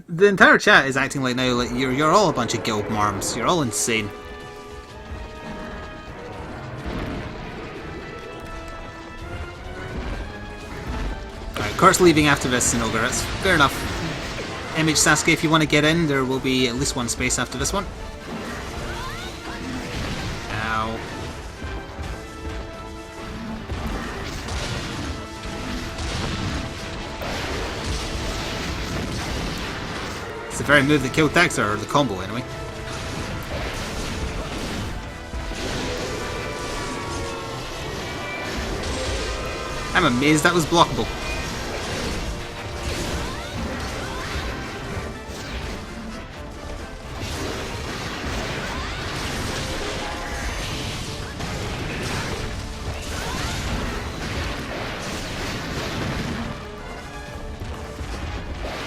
A: The entire chat is acting like now like you're all a bunch of guild marms. You're all insane. Alright, Kurt's leaving after this, Zinogre. That's fair enough. MH Sasuke, if you want to get in, there will be at least one space after this one. Ow. It's the very move that killed Daxter, or the combo anyway. I'm amazed that was blockable.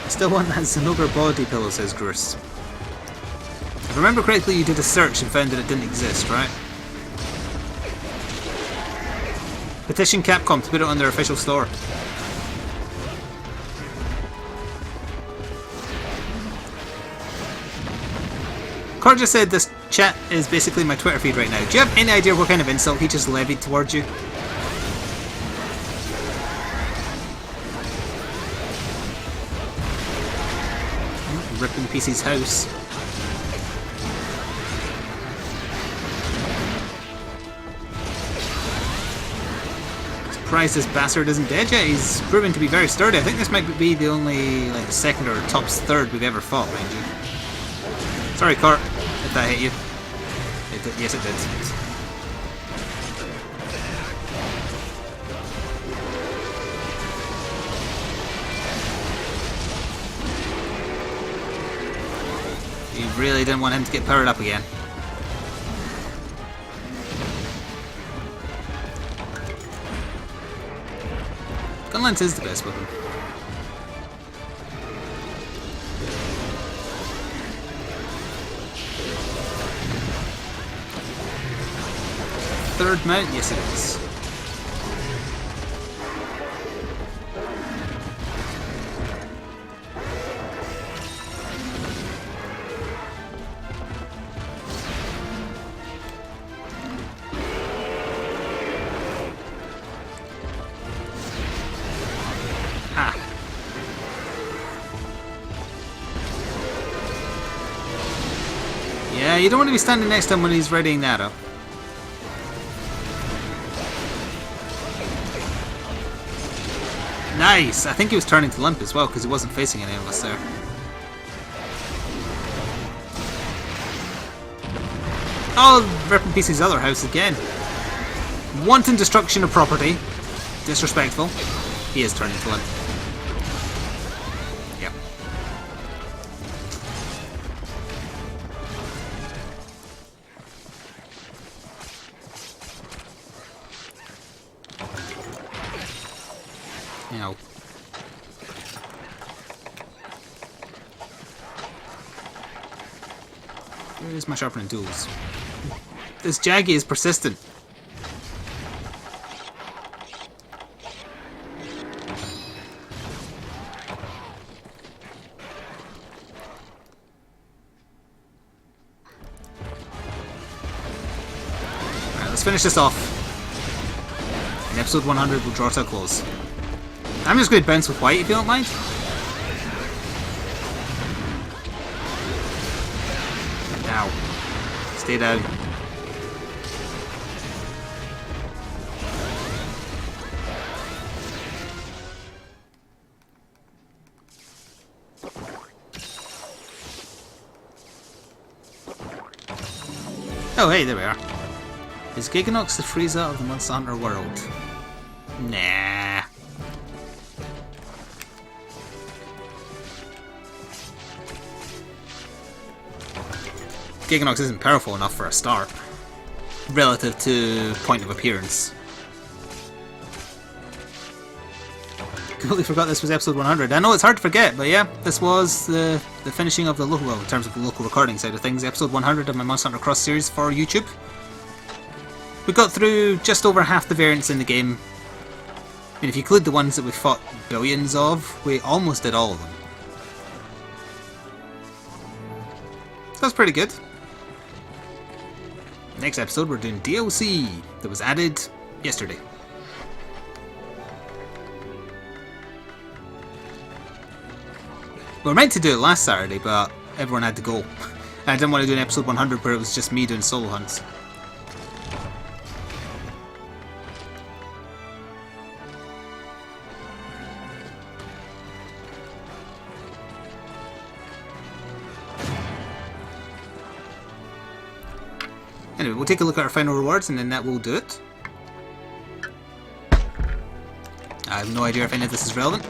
A: Still want that Zinogre body pillow, says Grus. If I remember correctly, you did a search and found that it didn't exist, right? Petition Capcom to put it on their official store. Cor just said this chat is basically my Twitter feed right now. Do you have any idea what kind of insult he just levied towards you? Ripping PC's house. Surprised this bastard isn't dead yet. He's proven to be very sturdy. I think this might be the only like second or tops third we've ever fought, mind you. Sorry, Kurt, if that hit you. It did. Yes, it did. You really didn't want him to get powered up again. Gunlance is the best weapon. Third mount? Yes it is. Yeah, you don't want to be standing next to him when he's readying that up. Nice! I think he was turning to limp as well because he wasn't facing any of us there. Oh, ripping pieces other house again. Wanton destruction of property. Disrespectful. He is turning to limp. Yep. Ow. Where's my sharpening tools? This Jaggy is persistent. Alright, let's finish this off. And episode 100 will draw to a close. I'm just going to bounce with white if you don't mind. Now, stay down. Oh hey, there we are. Is Giganox the Frieza of the Monster Hunter world? Nah. Giganox isn't powerful enough for a start, relative to point of appearance. Completely forgot this was episode 100. I know it's hard to forget, but yeah, this was the finishing of the local, well, in terms of the local recording side of things, episode 100 of my Monster Hunter Cross series for YouTube. We got through just over half the variants in the game. I mean, if you include the ones that we fought billions of, we almost did all of them. So that's pretty good. Next episode we're doing DLC that was added yesterday. We were meant to do it last Saturday, but everyone had to go. And I didn't want to do an episode 100 where it was just me doing solo hunts. Anyway, we'll take a look at our final rewards and then that will do it. I have no idea if any of this is relevant.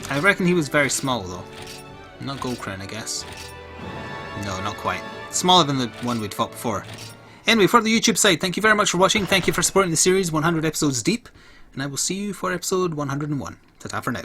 A: I reckon he was very small though. Not Gold Crown, I guess. No, not quite. Smaller than the one we'd fought before. Anyway, for the YouTube side, thank you very much for watching. Thank you for supporting the series 100 episodes deep. And I will see you for episode 101. Ta-ta for now.